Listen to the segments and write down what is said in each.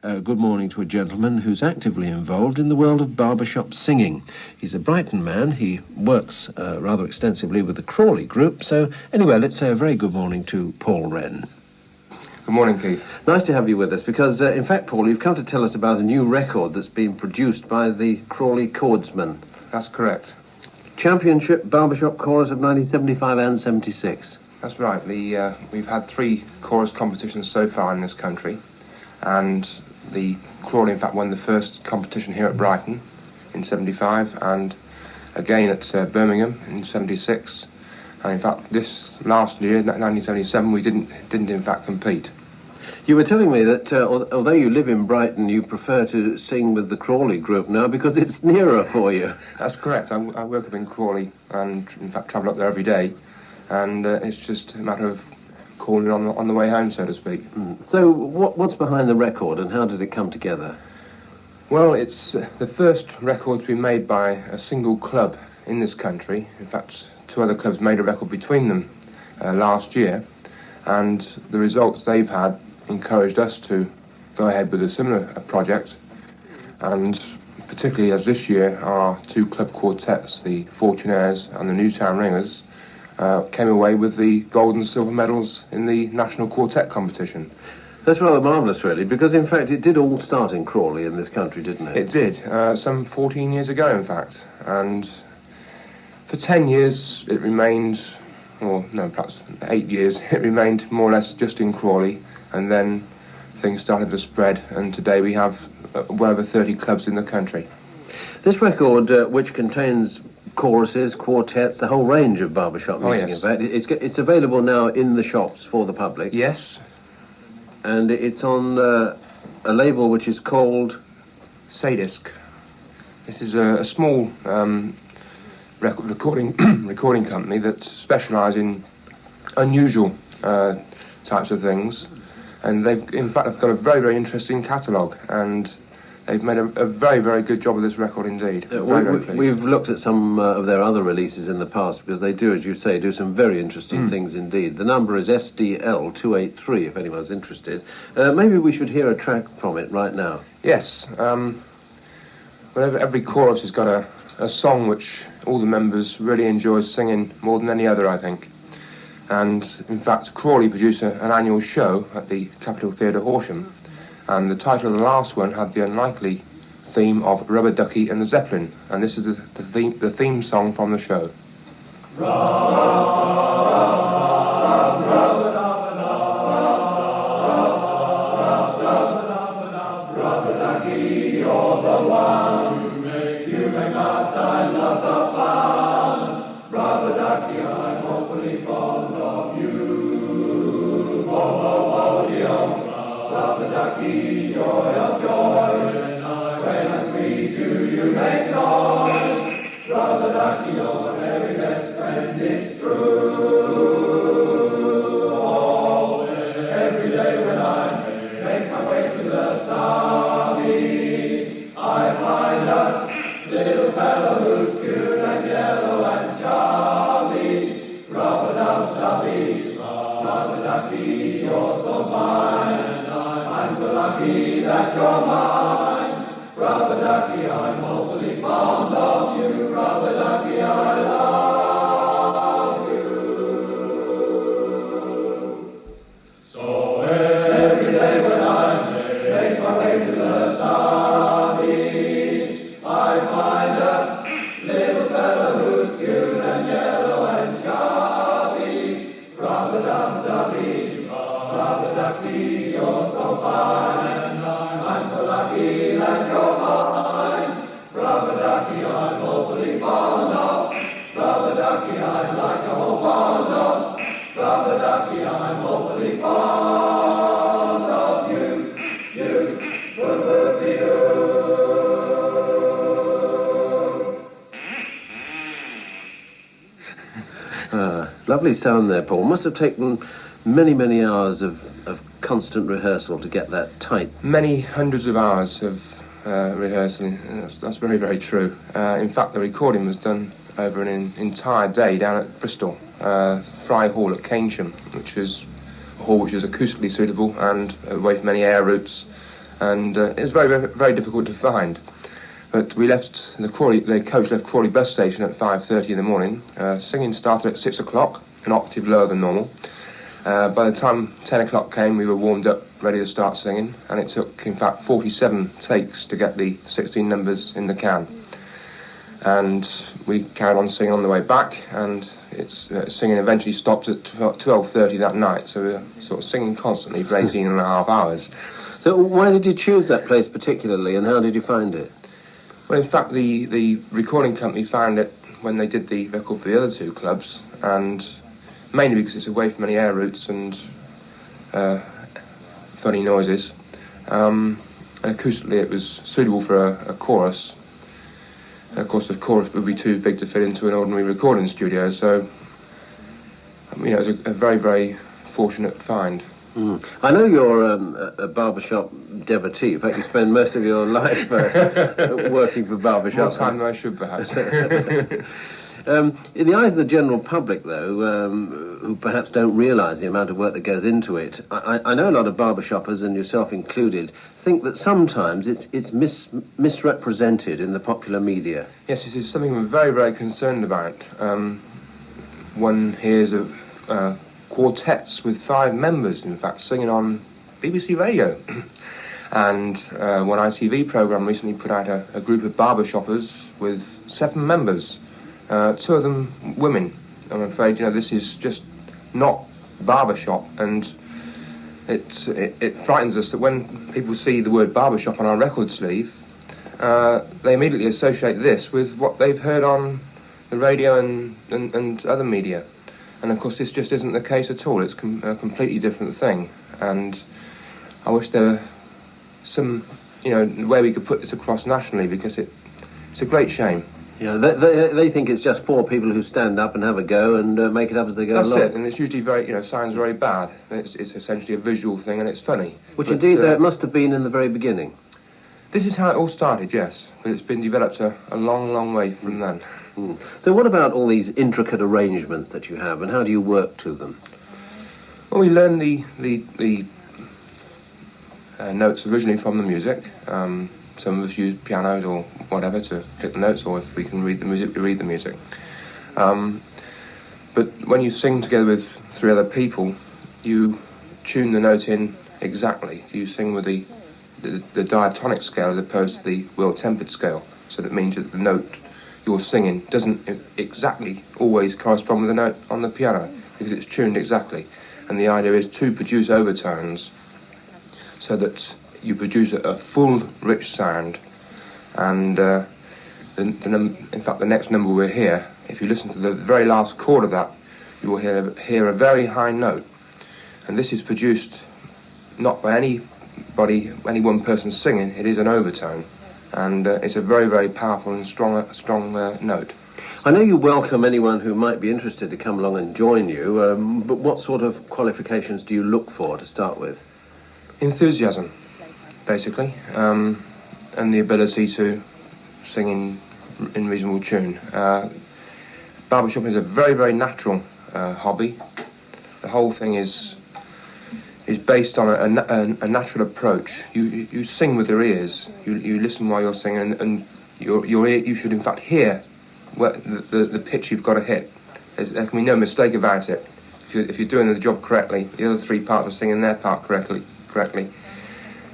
good morning to a gentleman who's actively involved in the world of barbershop singing. He's a Brighton man. He works rather extensively with the Crawley group. So anyway, let's say a very good morning to Paul Wren. Good morning, Keith. Nice to have you with us because, in fact, Paul, you've come to tell us about a new record that's been produced by the Crawley Chordsmen. That's correct. Championship barbershop chorus of 1975 and 76. That's right. We've had 3 chorus competitions so far in this country, and the Crawley, in fact, won the first competition here at Brighton in 75, and again at Birmingham in 76. And in fact, this last year, 1977, we didn't in fact compete. You were telling me that although you live in Brighton, you prefer to sing with the Crawley group now because it's nearer for you. That's correct. I work up in Crawley and, in fact, travel up there every day, and it's just a matter of calling on the way home, so to speak. So what's behind the record and how did it come together? Well, it's the first record to be made by a single club in this country. In fact, 2 other clubs made a record between them last year, and the results they've had encouraged us to go ahead with a similar project, and particularly as this year our 2 club quartets, the Fortunaires and the Newtown Ringers, came away with the gold and silver medals in the national quartet competition. That's rather marvellous, really, because in fact it did all start in Crawley in this country, didn't it? It did, some 14 years ago in fact, and for 10 years it remained, or no, perhaps 8 years, it remained more or less just in Crawley, and then things started to spread, and today we have well over 30 clubs in the country. This record, which contains choruses, quartets, the whole range of barbershop music, yes. In fact, it's available now in the shops for the public. Yes. And it's on a label which is called Sadisc. This is a small recording company that specialise in unusual types of things, and they've in fact got a very, very interesting catalogue, and they've made a very, very good job of this record indeed. Very pleased. We've looked at some of their other releases in the past because they do, as you say, do some very interesting things indeed. The number is SDL283 if anyone's interested. Maybe we should hear a track from it right now. Yes. Every chorus has got a song which all the members really enjoy singing more than any other, I think. And in fact, Crawley produce an annual show at the Capitol Theatre, Horsham, and the title of the last one had the unlikely theme of Rubber Ducky and the Zeppelin, and this is the theme song from the show. Rubber ducky, you're the one. You make my time lots of fun. Rubber ducky, I'm awfully fond of you. Rubber ducky, joy of joys. When I squeeze you, you make noise. Rubber ducky, you're my very best friend, it's true. Oh, every day when I make my way to the Tommy, I find a little fellow who's cute and yellow and charming. Rubber-dub-dubby, rubber ducky, you're so fine. I'm so lucky that you're mine. Rubber ducky, I'm awfully fond of you. Rubber ducky, I love you. So every day when I make my way to the Tommy, I find a little fellow who's cute and yellow and charming. Rubber-dub-dubby, rubber ducky, you're so fine. I'm so lucky that you're mine. Rubber ducky, I'm awfully fond of. Rubber ducky, I'd like a whole pond of. Rubber ducky, I'm awfully fond of you. You, woo-woo-be-doo. Lovely sound there, Paul. Must have taken many, many hours of constant rehearsal to get that tight. Many hundreds of hours of rehearsing. That's very, very true. In fact, the recording was done over an entire day down at Bristol, Fry Hall at Keynsham, which is a hall which is acoustically suitable and away from any air routes, and it was very difficult to find. But we left the coach left Crawley bus station at 5:30 in the morning. Singing started at 6 o'clock, an octave lower than normal. By the time 10 o'clock came, we were warmed up, ready to start singing, and it took, in fact, 47 takes to get the 16 numbers in the can. And we carried on singing on the way back, and singing eventually stopped at 12:30 that night, so we were sort of singing constantly for 18 and a half hours. So why did you choose that place particularly, and how did you find it? Well, in fact, the recording company found it when they did the record for the other two clubs, and mainly because it's away from any air routes and funny noises. And acoustically, it was suitable for a chorus. And of course, the chorus would be too big to fit into an ordinary recording studio, so it was a very fortunate find. I know you're a barbershop devotee. In fact, you spend most of your life working for barbershops. More time than I should, perhaps. In the eyes of the general public, though, who perhaps don't realise the amount of work that goes into it, I know a lot of barbershoppers, and yourself included, think that sometimes it's misrepresented in the popular media. Yes, this is something we're very concerned about. One hears of quartets with 5 members, in fact, singing on BBC Radio. And one ITV programme recently put out a group of barbershoppers with 7 members, 2 of them women. I'm afraid, this is just not barbershop, and it frightens us that when people see the word barbershop on our record sleeve, they immediately associate this with what they've heard on the radio and other media. And of course, this just isn't the case at all. It's a completely different thing. And I wish there were some, way we could put this across nationally, because it's a great shame. Yeah, they think it's just 4 people who stand up and have a go and make it up as they go along. That's it, and it's usually sounds very bad. It's essentially a visual thing, and it's funny. Which indeed, though, it must have been in the very beginning. This is how it all started, yes. But it's been developed a long way from then. So what about all these intricate arrangements that you have, and how do you work to them? Well, we learn the notes originally from the music. Some of us use pianos or whatever to hit the notes, or if we can read the music, we read the music. But when you sing together with 3 other people, you tune the note in exactly. You sing with the diatonic scale as opposed to the well-tempered scale. So that means that the note you're singing doesn't exactly always correspond with the note on the piano, because it's tuned exactly. And the idea is to produce overtones so that you produce a full, rich sound. And in fact, the next number we'll hear, if you listen to the very last chord of that, you will hear a very high note. And this is produced not by any one person singing. It is an overtone. And it's a very powerful and strong note. I know you welcome anyone who might be interested to come along and join you, but what sort of qualifications do you look for to start with? Enthusiasm, basically, and the ability to sing in reasonable tune. Barbershop is a very natural hobby. The whole thing is based on a natural approach. You sing with your ears. You listen while you're singing, and your ear, you should in fact hear the pitch you've got to hit. There can be no mistake about it. If you're doing the job correctly, the other 3 parts are singing their part correctly.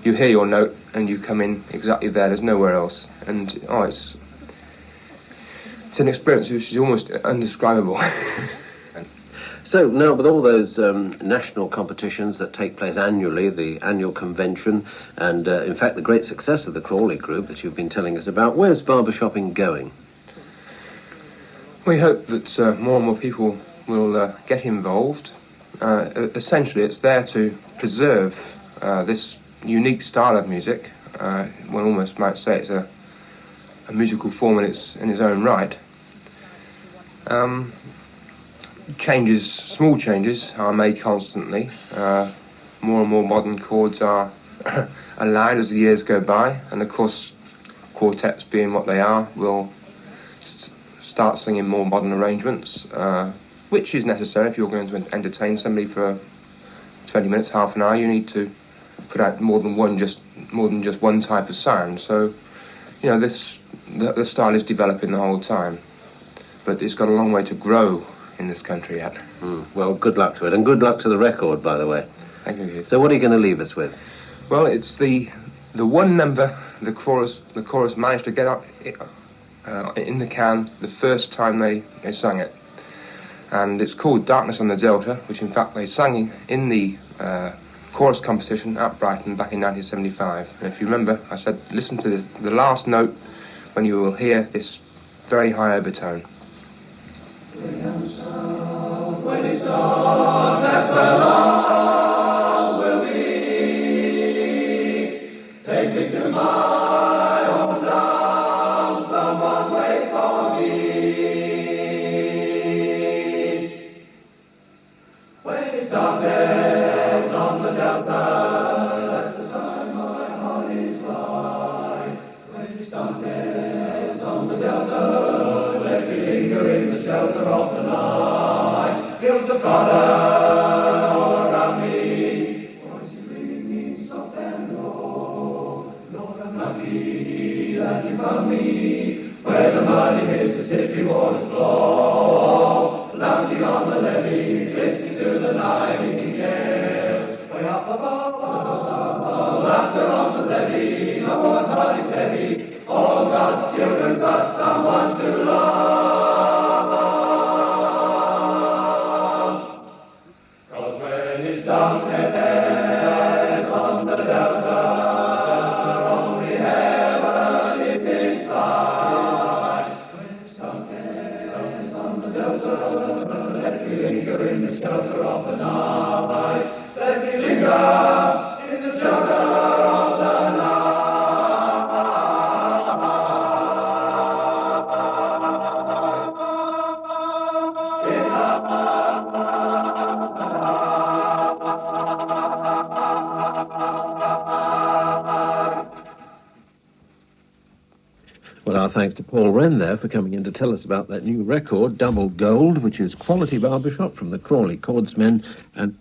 You hear your note and you come in exactly there. There's nowhere else. And it's an experience which is almost undescribable. So now, with all those national competitions that take place annually, the annual convention, and in fact the great success of the Crawley group that you've been telling us about, where's barbershopping going? We hope that more and more people will get involved. Essentially, it's there to preserve this unique style of music. One almost might say it's a musical form in its own right. Small changes are made constantly. More and more modern chords are allowed as the years go by, and of course, quartets being what they are, will start singing more modern arrangements, which is necessary if you're going to entertain somebody for 20 minutes, half an hour. You need to put out more than one just more than just one type of sound. So, you know, the style is developing the whole time. But it's got a long way to grow in this country yet. Well, good luck to it, and good luck to the record, by the way. Thank you. So what are you going to leave us with? Well, it's the one number the chorus managed to get up in the can the first time they sang it. And it's called Darkness on the Delta, which in fact they sang in the chorus competition at Brighton back in 1975. And if you remember, I said listen to the last note when you will hear this very high overtone. When it's dark, that's where love will be. Take me to my hometown, someone waits for me. When it's darkness on the Delta, that's the time my heart is light. When it's darkness on the Delta, let me linger in the shelter of the night. Fields of cotton all around me, voices ringing soft and low. Lord, I'm lucky that you found me where the muddy Mississippi waters flow. Lounging on the levee, listening to the night evening airs. Way up above, laughter on the levee. No one's heart is heavy, all God's children but someone to love. Darkness on the Delta, only heaven is in sight. When it's darkness on the Delta, let me linger in the shelter of the night. Let me linger in the shelter of the night. Well, our thanks to Paul Wren there for coming in to tell us about that new record, Double Gold, which is quality barbershop from the Crawley Chordsmen, and